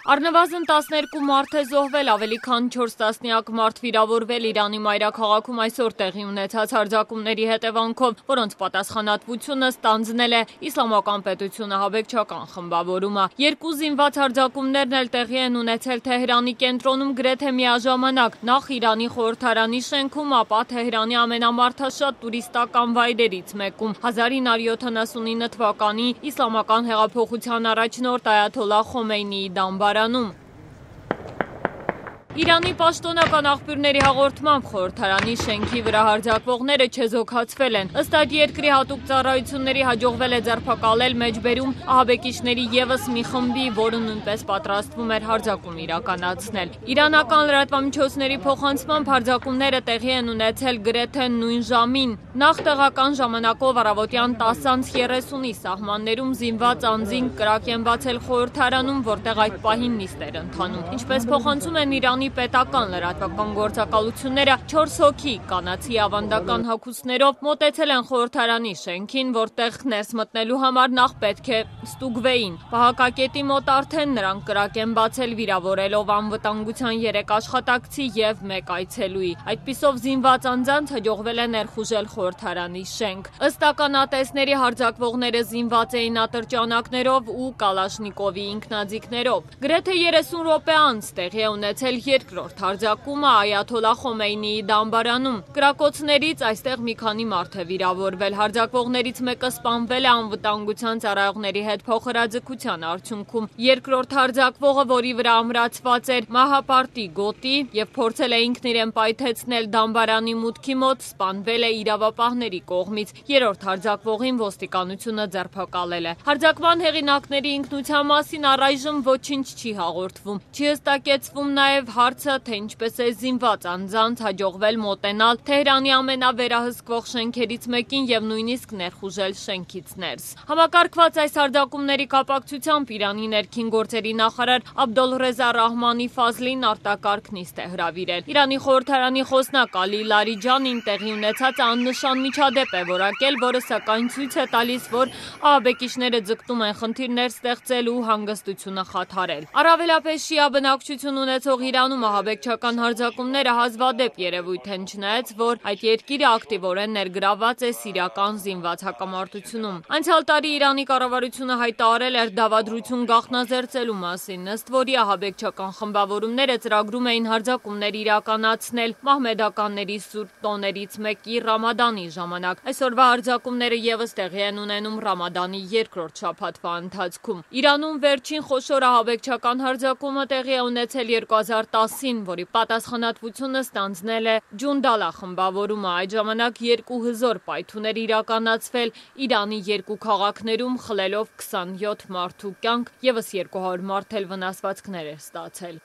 Առնվազն 12 մարդ է զոհվել, ավելի քան 4 տասնյակ մարդ վիրավորվել Իրանի մայրաքաղաքում այսօր տեղի ունեցած հարձակումների հետևանքով, որոնց պատասխանատվությունը ստանձնել է Իսլամական պետությունը ահաբեկչական խմբավորումը։ Երկու զինված հարձակումներն էլ տեղի են ունեցել Թեհրանի կենտրոնում գրեթե միաժամանակ, նախ Իրանի խորհրդարանի շենքում, ապա Թեհրանի ամենամարդաշատ տուրիստական վայրերից մեկում։ 1979 թվականի Իսլամական հեղափոխության առաջնորդ Այաթոլլահ Խոմեյնիի դամբարանում։ Իրանի պաշտոնական աղբյուրների հաղորդմամբ խորհրդարանի շենքի վրա հարձակվողները չեզոքացվել են։ Ըստ այդ երկրի հատուկ ծառայությունների հաջողվել է ձերբակալել մեջբերում ահաբեկիչների ևս մի խմբի, որը նույնպես պատրաստվում էր հարձակում իրականացնել։ Իրանական լրատվամիջոցների փոխանցմամբ հարձակումները տեղի են ունեցել գրեթե նույն ժամին։ Նախ տեղական ժամանակով առավոտյան 10:30-ի սահմաններում զինված անձինք կրակ են բացել խորհրդարանում, որտեղ այդ պահին նիստ էր ընթանում։ Ինչպես փոխանցում են Իրանի պետական լրատվական գործակալությունները, 4 հոգի կանացի ավանդական հագուստներով մոտեցել են խորհրդարանի շենքին, որտեղ ներս մտնելու համար նախ պետք է ստուգվեին։ Պահակակետի մոտ արդեն նրանք կրակ են բացել, վիրավորելով անվտանգության 3 աշխատակցի և 1 այցելուի։ Այդպիսով զինված անձանց հաջողվել է ներխուժել խորհրդարանի շենք։ Ըստ ականատեսների հարձակվողները զինված էին ատրճանակներով ու կալաշնիկովի ինքնաձիգներով։ Գրեթե 30 րոպե անց տեղի է ունեցել երկրորդ հարձակումը Այաթոլլահ Խոմեյնիի դամբարանում։ Կրակոցներից այստեղ մի քանի մարդ է վիրավորվել։ Հարձակվողներից մեկը սպանվել է անվտանգության ծառայողների հետ փոխհրաձգության արդյունքում։ Երկրորդ հարձակվողը, որի վրա ամրացված էր մահապարտի գոտի և փորձել է ինքն իրեն պայթեցնել դամբարանի մուտքի մոտ, սպանվել է իրավապահների կողմից։ Երրորդ հարձակվողին ոստիկանությունը ձերբակալել է։ Հարձակման հեղինակների ինքնության մասին առայժմ ոչինչ չի հաղորդվում։ Չի հստակեցվում նաև հարցը, թե ինչպես է զինված անձանց հաջողվել մոտենալ Թեհրանի ամենավերահսկվող շենքերից մեկին և նույնիսկ ներխուժել շենքից ներս։ Համակարգված այս հարձակումների կապակցությամբ Իրանի ներքին գործերի նախարար Աբդոլռեզա Ռահմանի Ֆազլին արտակարգ նիստ է հրավիրել։ Իրանի խորհրդարանի խոսնակ Ալի Լարիջանին տեղի ունեցածը աննշան միջադեպ է որակել, որը սակայն ցույց է տալիս, որ ահաբեկիչները ձգտում են խնդիրներ ստեղծել ու հանգստությունը խաթարել։ Առավելապես շիա բնակչություն ունեցող Իրանում ահաբեկչական հարձակումները հազվադեպ երևույթ են, չնայած որ այդ երկիրը ակտիվորեն ներգրավված է սիրիական զինված հակամարտությունում։ Անցյալ տարի Իրանի կառավարությունը հայտարարել էր դավադրություն գաղտնազերծելու մասին, ըստ որի ահաբեկչական խմբավորումները ծրագրում էին հարձակումներ իրականացնել մահմեդականների սուրբ տոներից մեկի Ռամադանի ժամանակ։ Այսօրվա հարձակումները ևս տեղի են ունենում Ռամադանի երկրորդ շաբաթվա ընթացքում։ Իրանում վերջին խոշոր ահաբեկչական հարձակումը տեղի է ունեցել 2010-ին, որի պատասխանատվությունը ստանձնել է Ջունդալա խմբավորումը։ Այդ ժամանակ 2 հզոր պայթուններ իրականացվել Իրանի 2 քաղաքներում, խլելով 27 մարդու կյանք, ևս 200 մարդ էլ վնասվածքներ է ստացել։